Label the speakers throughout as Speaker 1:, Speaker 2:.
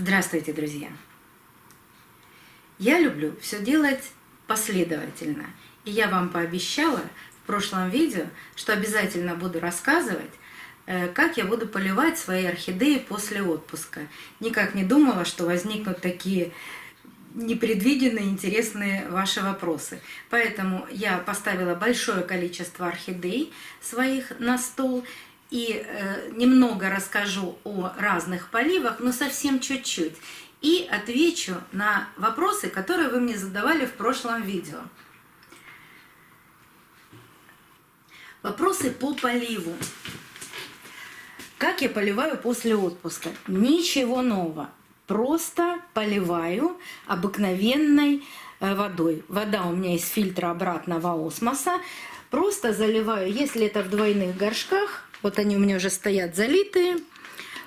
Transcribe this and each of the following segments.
Speaker 1: Здравствуйте, друзья! Я люблю все делать последовательно. И я вам пообещала в прошлом видео, что обязательно буду рассказывать, как я буду поливать свои орхидеи после отпуска. Никак не думала, что возникнут такие непредвиденные, интересные ваши вопросы. Поэтому я поставила большое количество орхидей своих на стол. И немного расскажу о разных поливах, но совсем чуть-чуть. И отвечу на вопросы, которые вы мне задавали в прошлом видео. Вопросы по поливу. Как я поливаю после отпуска? Ничего нового. Просто поливаю обыкновенной водой. Вода у меня из фильтра обратного осмоса. Просто заливаю, если это в двойных горшках, вот они у меня уже стоят залитые,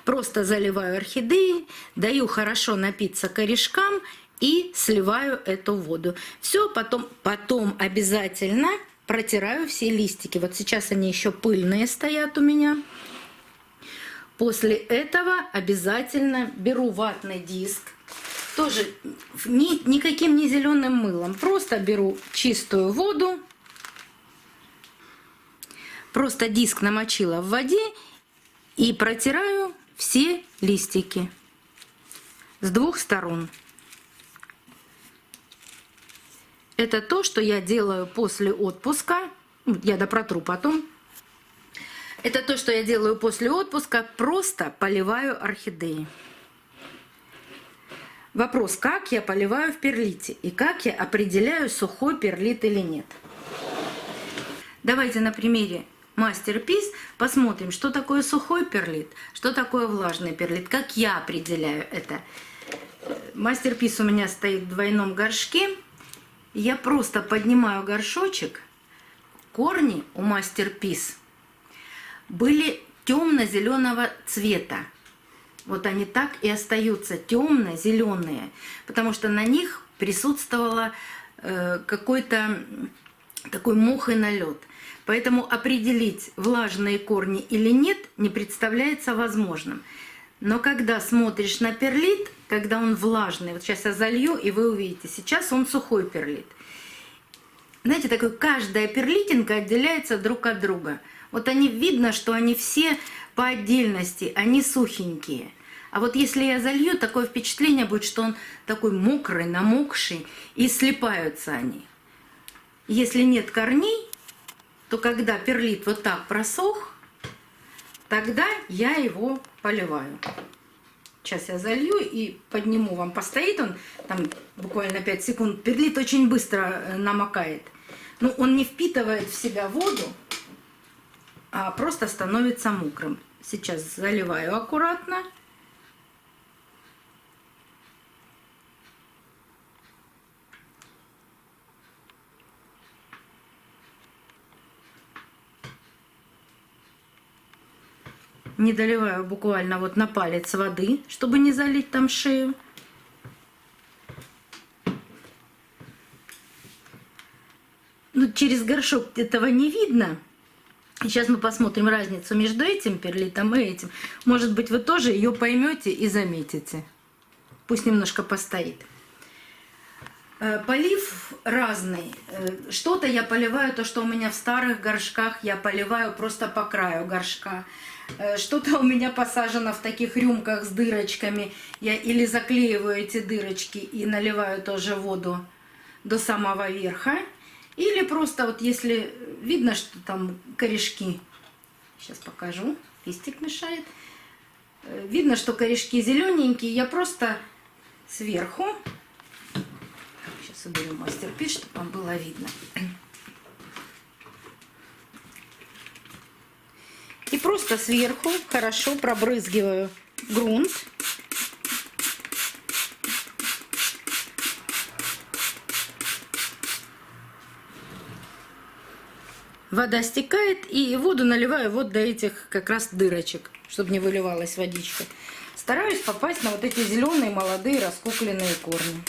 Speaker 1: просто заливаю орхидеи, даю хорошо напиться корешкам и сливаю эту воду. Все, потом обязательно протираю все листики. Вот сейчас они еще пыльные стоят у меня. После этого обязательно беру ватный диск, тоже никаким не зеленым мылом, просто беру чистую воду. Просто диск намочила в воде и протираю все листики с двух сторон. Это то, что я делаю после отпуска. Я допротру потом. Это то, что я делаю после отпуска. Просто поливаю орхидеи. Вопрос, как я поливаю в перлите и как я определяю, сухой перлит или нет. Давайте на примере Мастерпис посмотрим, что такое сухой перлит, что такое влажный перлит, как я определяю это. Мастерпис у меня стоит в двойном горшке. Я просто поднимаю горшочек. Корни у Мастерпис были темно-зеленого цвета. Вот они так и остаются темно-зеленые, потому что на них присутствовало какой-то такой мох и налет. Поэтому определить, влажные корни или нет, не представляется возможным. Но когда смотришь на перлит, когда он влажный, вот сейчас я залью, и вы увидите, сейчас он сухой перлит. Знаете, такой, каждая перлитинка отделяется друг от друга. Вот они, видно, что они все по отдельности, они сухенькие. А вот если я залью, такое впечатление будет, что он такой мокрый, намокший, и слипаются они. Если нет корней, то когда перлит вот так просох, тогда я его поливаю. Сейчас я залью и подниму вам. Постоит он там буквально 5 секунд. Перлит очень быстро намокает. Но он не впитывает в себя воду, а просто становится мокрым. Сейчас заливаю аккуратно. Не доливаю буквально вот на палец воды, чтобы не залить там шею. Ну, через горшок этого не видно. Сейчас мы посмотрим разницу между этим перлитом и этим. Может быть, вы тоже ее поймете и заметите. Пусть немножко постоит. Полив разный. Что-то я поливаю, то, что у меня в старых горшках, я поливаю просто по краю горшка. Что-то у меня посажено в таких рюмках с дырочками. Я или заклеиваю эти дырочки и наливаю тоже воду до самого верха. Или просто вот если видно, что там корешки, сейчас покажу, листик мешает. Видно, что корешки зелененькие, я просто сверху, сейчас уберу Мастерпис, чтобы вам было видно. И просто сверху хорошо пробрызгиваю грунт. Вода стекает, и воду наливаю вот до этих как раз дырочек, чтобы не выливалась водичка. Стараюсь попасть на вот эти зеленые, молодые, раскукленные корни.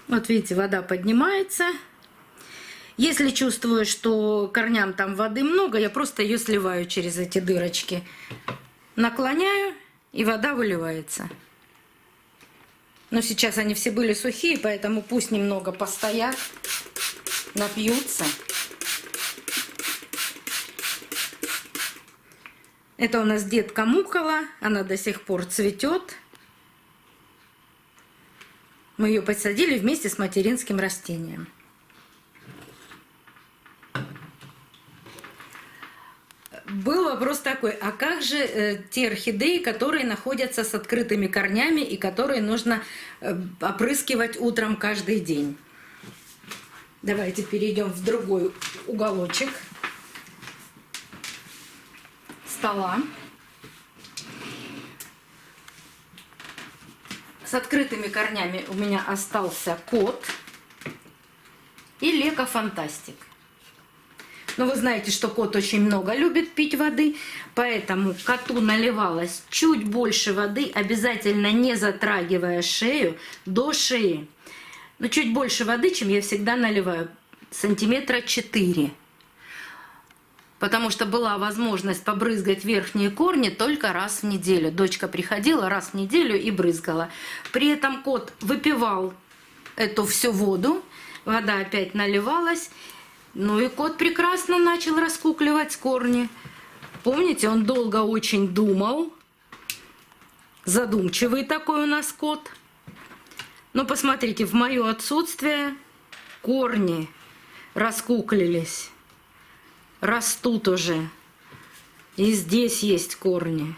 Speaker 1: Вот видите, вода поднимается. Если чувствую, что корням там воды много, я просто ее сливаю через эти дырочки. Наклоняю, и вода выливается. Но сейчас они все были сухие, поэтому пусть немного постоят, напьются. Это у нас детка Мукола, она до сих пор цветет. Мы ее посадили вместе с материнским растением. Был вопрос такой, а как же те орхидеи, которые находятся с открытыми корнями и которые нужно опрыскивать утром каждый день? Давайте перейдем в другой уголочек стола. С открытыми корнями у меня остался кот и Лека Фантастик. Но вы знаете, что кот очень много любит пить воды, поэтому коту наливалось чуть больше воды, обязательно не затрагивая шею до шеи. Но чуть больше воды, чем я всегда наливаю, сантиметра 4. Потому что была возможность побрызгать верхние корни только раз в неделю. Дочка приходила раз в неделю и брызгала. При этом кот выпивал эту всю воду, вода опять наливалась. Ну и кот прекрасно начал раскукливать корни. Помните, он долго очень думал. Задумчивый такой у нас кот. Но посмотрите, в мое отсутствие корни раскуклились. Растут уже. И здесь есть корни.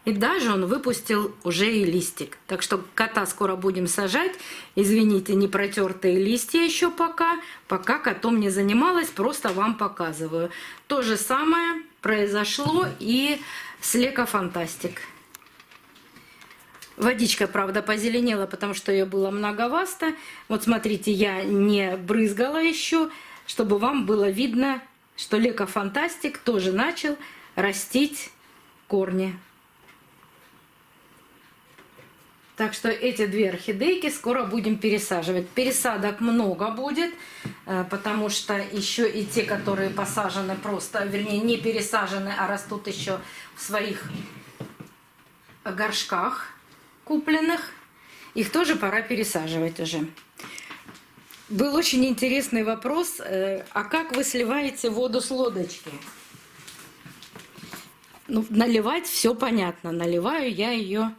Speaker 1: И даже он выпустил уже и листик. Так что кота скоро будем сажать. Извините, не протертые листья еще пока. Пока котом не занималась, просто вам показываю. То же самое произошло и с Лека Фантастик. Водичка, правда, позеленела, потому что ее было многовато. Вот смотрите, я не брызгала еще, чтобы вам было видно, что Лека Фантастик тоже начал растить корни. Так что эти две орхидейки скоро будем пересаживать. Пересадок много будет, потому что еще и те, которые посажены просто, вернее, не пересажены, а растут еще в своих горшках купленных, их тоже пора пересаживать уже. Был очень интересный вопрос, а как вы сливаете воду с лодочки? Ну, наливать все понятно, наливаю я ее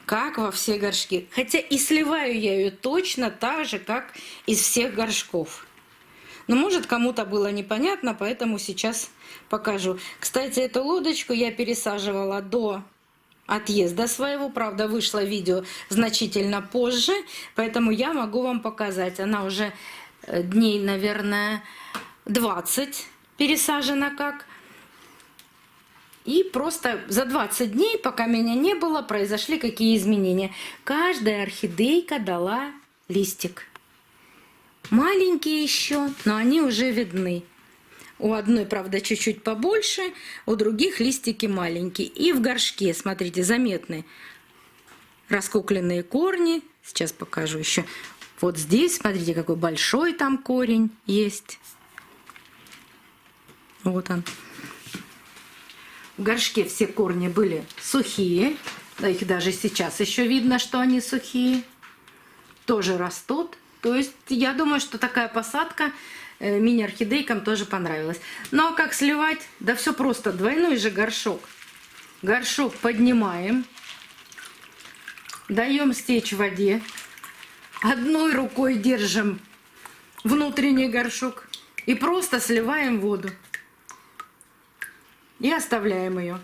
Speaker 1: как во все горшки. Хотя и сливаю я ее точно так же, как из всех горшков. Но может кому-то было непонятно, поэтому сейчас покажу. Кстати, эту лодочку я пересаживала до отъезда своего. Правда, вышло видео значительно позже, поэтому я могу вам показать. Она уже дней, наверное, 20 пересажена как. И просто за 20 дней, пока меня не было, произошли какие изменения. Каждая орхидейка дала листик. Маленькие еще, но они уже видны. У одной, правда, чуть-чуть побольше, у других листики маленькие. И в горшке, смотрите, заметны раскукленные корни. Сейчас покажу еще. Вот здесь, смотрите, какой большой там корень есть. Вот он. В горшке все корни были сухие. Да, их даже сейчас еще видно, что они сухие. Тоже растут. То есть я думаю, что такая посадка мини-орхидейкам тоже понравилась. Ну а как сливать? Да все просто. Двойной же горшок. Горшок поднимаем. Даем стечь в воде. Одной рукой держим внутренний горшок. И просто сливаем воду. И оставляем ее.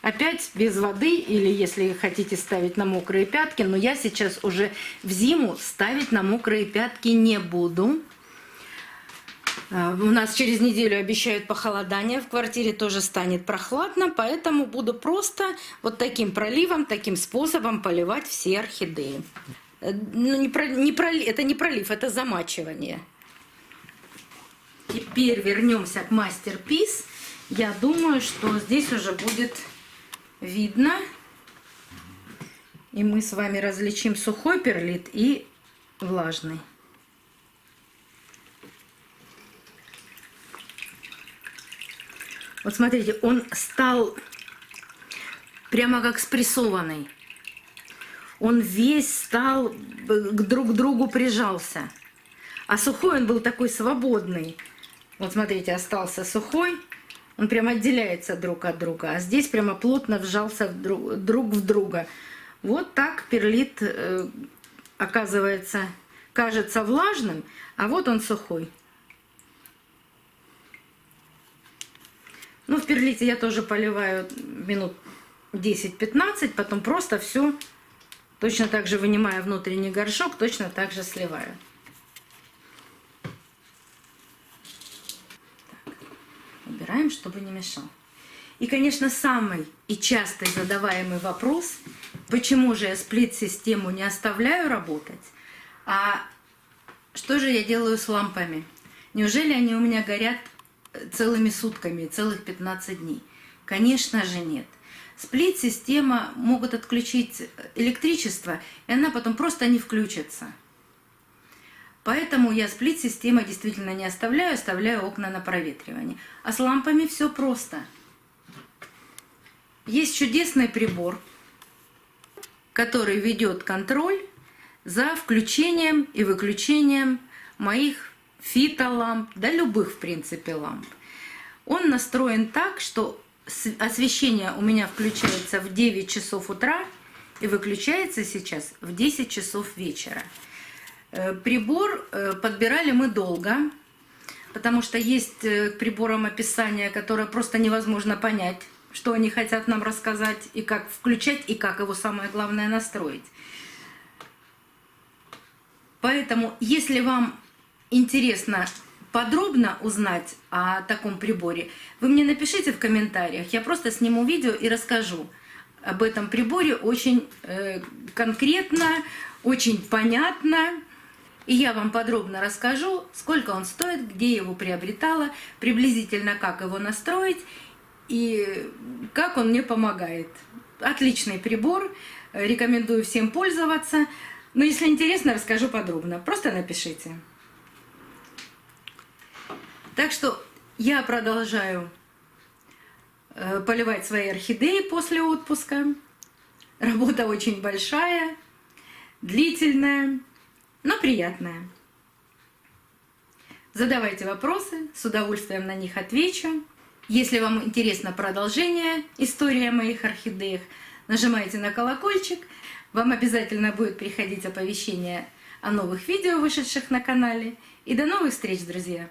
Speaker 1: Опять без воды, или если хотите ставить на мокрые пятки, но я сейчас уже в зиму ставить на мокрые пятки не буду. У нас через неделю обещают похолодание, в квартире тоже станет прохладно, поэтому буду просто вот таким проливом, таким способом поливать все орхидеи. Ну, это не пролив, это замачивание. Теперь вернемся к мастер-пис. Я думаю, что здесь уже будет видно. И мы с вами различим сухой перлит и влажный. Вот смотрите, он стал прямо как спрессованный. Он весь стал, друг к другу прижался. А сухой он был такой свободный. Вот смотрите, остался сухой. Он прямо отделяется друг от друга. А здесь прямо плотно вжался друг в друга. Вот так перлит, оказывается, кажется влажным, а вот он сухой. Ну, в перлите я тоже поливаю минут 10-15, потом просто все точно так же вынимаю внутренний горшок, точно так же сливаю. Так, убираем, чтобы не мешал. И, конечно, самый и часто задаваемый вопрос, почему же я сплит-систему не оставляю работать, а что же я делаю с лампами? Неужели они у меня горят целыми сутками, целых 15 дней? Конечно же нет. Сплит-система могут отключить электричество, и она потом просто не включится. Поэтому я сплит-систему действительно не оставляю, оставляю окна на проветривание. А с лампами все просто. Есть чудесный прибор, который ведет контроль за включением и выключением моих фитоламп, да любых, в принципе, ламп. Он настроен так, что освещение у меня включается в 9 часов утра и выключается сейчас в 10 часов вечера. Прибор подбирали мы долго, потому что есть к приборам описание, которое просто невозможно понять, что они хотят нам рассказать, и как включать, и как его, самое главное, настроить. Поэтому, если вам интересно подробно узнать о таком приборе, вы мне напишите в комментариях, я просто сниму видео и расскажу об этом приборе очень конкретно, очень понятно. И я вам подробно расскажу, сколько он стоит, где я его приобретала, приблизительно как его настроить и как он мне помогает. Отличный прибор, рекомендую всем пользоваться. Но если интересно, расскажу подробно. Просто напишите. Так что я продолжаю поливать свои орхидеи после отпуска. Работа очень большая, длительная, но приятная. Задавайте вопросы, с удовольствием на них отвечу. Если вам интересно продолжение истории о моих орхидеях, нажимайте на колокольчик. Вам обязательно будет приходить оповещение о новых видео, вышедших на канале. И до новых встреч, друзья!